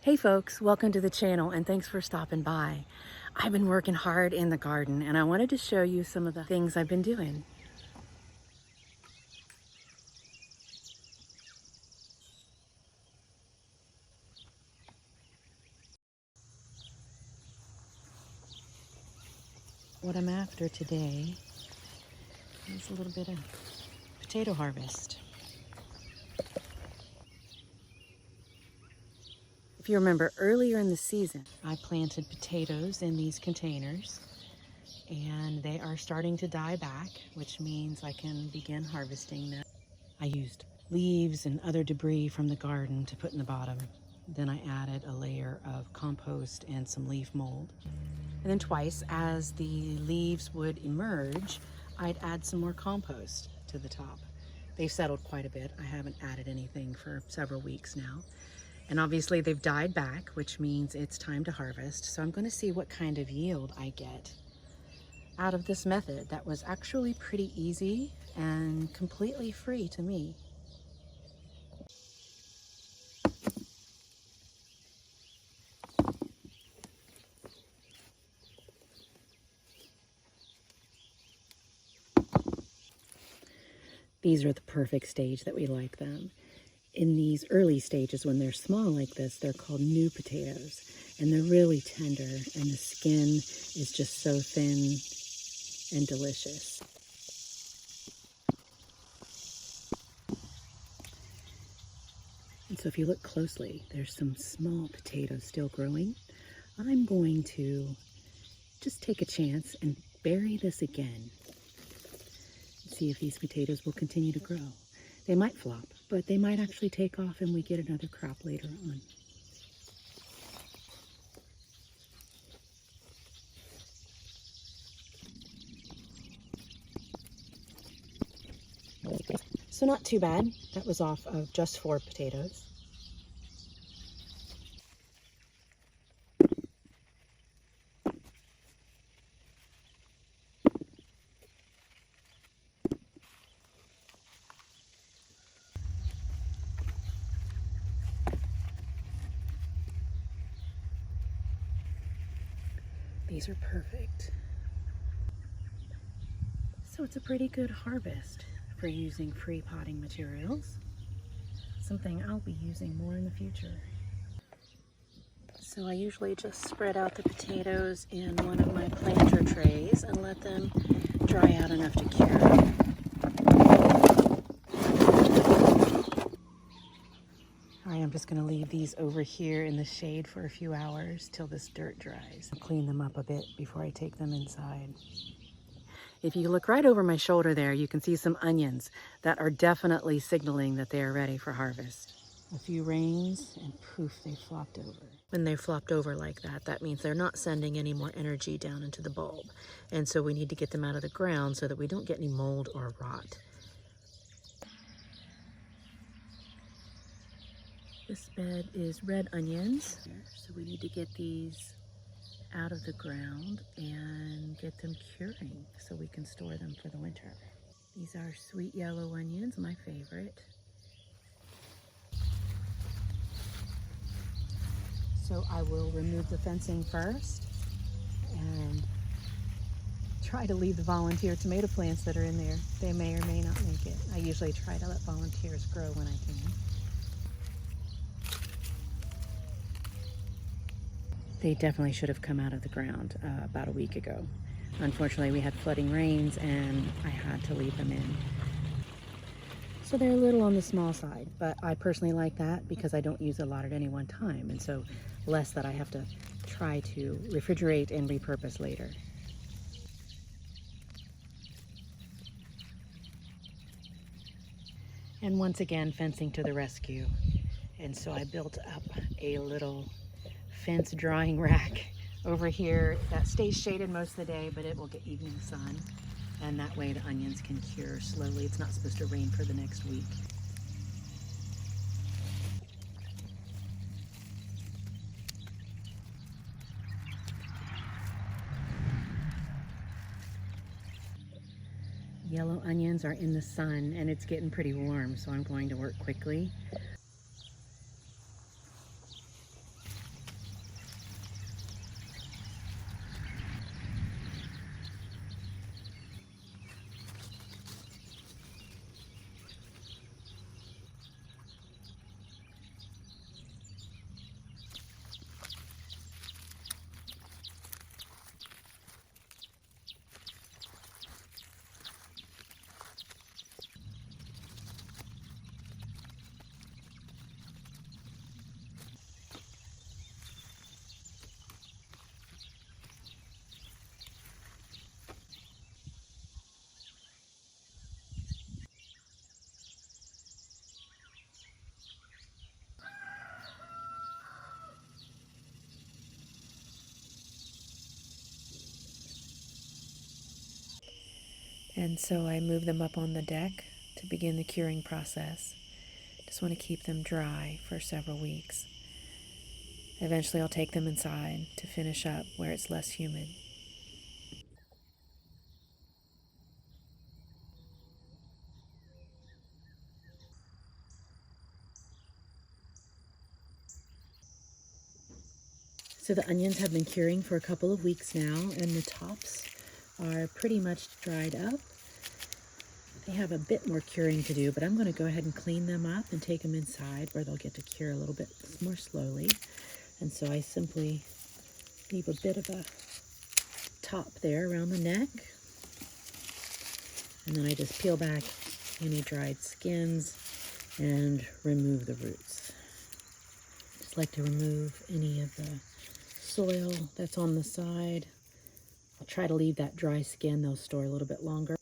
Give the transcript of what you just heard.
Hey folks, welcome to the channel and thanks for stopping by. I've been working hard in the garden and I wanted to show you some of the things I've been doing. What I'm after today is a little bit of potato harvest. If you remember earlier in the season, I planted potatoes in these containers and they are starting to die back, which means I can begin harvesting them. I used leaves and other debris from the garden to put in the bottom. Then I added a layer of compost and some leaf mold. And then twice, as the leaves would emerge, I'd add some more compost to the top. They've settled quite a bit. I haven't added anything for several weeks now. And obviously they've died back, which means it's time to harvest. So I'm going to see what kind of yield I get out of this method that was actually pretty easy and completely free to me. These are the perfect stage that we like them. In these early stages, when they're small like this, they're called new potatoes. And they're really tender, and the skin is just so thin and delicious. And so if you look closely, there's some small potatoes still growing. I'm going to just take a chance and bury this again. See if these potatoes will continue to grow. They might flop, but they might actually take off and we get another crop later on. So not too bad. That was off of just 4 potatoes. These are perfect. So it's a pretty good harvest for using free potting materials. Something I'll be using more in the future. So I usually just spread out the potatoes in one of my planter trays and let them dry out enough to cure. All right, I'm just going to leave these over here in the shade for a few hours till this dirt dries. I'll clean them up a bit before I take them inside. If you look right over my shoulder there, you can see some onions that are definitely signaling that they are ready for harvest. A few rains and poof, they flopped over. When they flopped over like that, that means they're not sending any more energy down into the bulb. And so we need to get them out of the ground so that we don't get any mold or rot. This bed is red onions, so we need to get these out of the ground and get them curing so we can store them for the winter. These are sweet yellow onions, my favorite. So I will remove the fencing first and try to leave the volunteer tomato plants that are in there. They may or may not make it. I usually try to let volunteers grow when I can. They definitely should have come out of the ground about a week ago. Unfortunately, we had flooding rains and I had to leave them in. So they're a little on the small side, but I personally like that because I don't use a lot at any one time, and so less that I have to try to refrigerate and repurpose later. And once again, fencing to the rescue. And so I built up a little fence drying rack over here that stays shaded most of the day, but it will get evening sun. And that way the onions can cure slowly. It's not supposed to rain for the next week. Yellow onions are in the sun and it's getting pretty warm, so I'm going to work quickly. And so I move them up on the deck to begin the curing process. Just want to keep them dry for several weeks. Eventually I'll take them inside to finish up where it's less humid. So the onions have been curing for a couple of weeks now, and the tops are pretty much dried up. They have a bit more curing to do, but I'm going to go ahead and clean them up and take them inside where they'll get to cure a little bit more slowly. And so I simply leave a bit of a top there around the neck, and then I just peel back any dried skins and remove the roots. Just like to remove any of the soil that's on the side. I'll try to leave that dry skin, they'll store a little bit longer.